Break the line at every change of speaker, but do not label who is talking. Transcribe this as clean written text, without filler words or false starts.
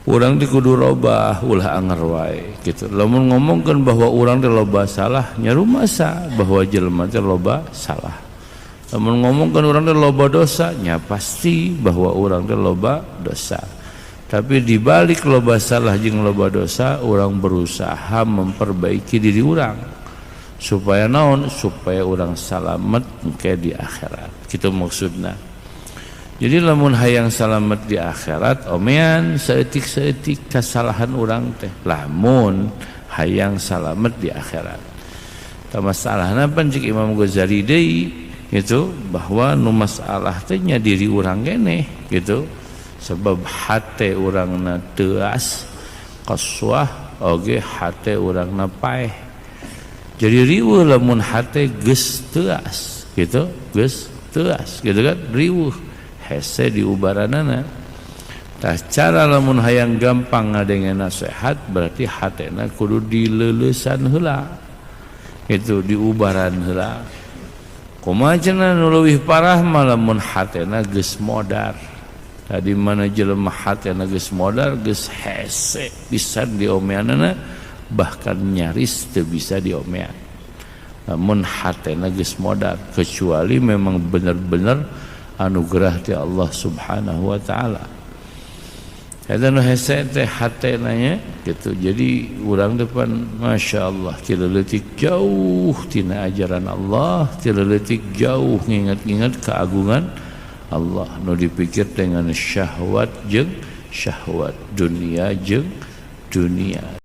Urang teh kudu robah ulah anger wae gitu. Lamun ngomongkeun bahwa urang teh loba salah, nya rumasa bahwa jelema teh loba salah. Lamun ngomongkeun urang teh loba dosa, nya pasti bahwa urang teh loba dosa. Tapi di balik loba salah jeung loba dosa, urang berusaha memperbaiki diri urang. Supaya naon? Supaya urang salamet engke di akhirat. Kitu maksudna. Jadi lamun hayang salamet di akhirat, omean saeutik-saeutik kesalahan urang teh. Lamun hayang salamet di akhirat. Ta masalahna pan cik Imam Ghazali deui gitu, bahwa nu masalah teh nya diri urang keneh gitu. Sebab hate urangna teuas, qaswah oge hate urangna paeh. Jadi riweuh lamun hate geus teuas gitu, geus teuas gitu kan, riweuh hese diubaranana. Tah cara lamun hayang gampang ngadengen nasihat berarti hatena kudu dileulesan heula. Itu diubaran heula. Kumaha cenah nu leuwih parah mah lamun hatena geus modar. Tadi mana jelema hatena geus modar, geus hese pisan diomeanana, bahkan nyaris teu bisa diomean. Lamun hatena geus modar, kecuali memang bener-bener anugerah ti Allah Subhanahu wa taala. Eta nu hese teh hatena nya gitu. Jadi urang depan masyaallah ti leutik jauh tina ajaran Allah, ti leutik jauh nginget-nginget keagungan Allah. Nu dipikir dengan syahwat jeung syahwat, dunia jeung dunia.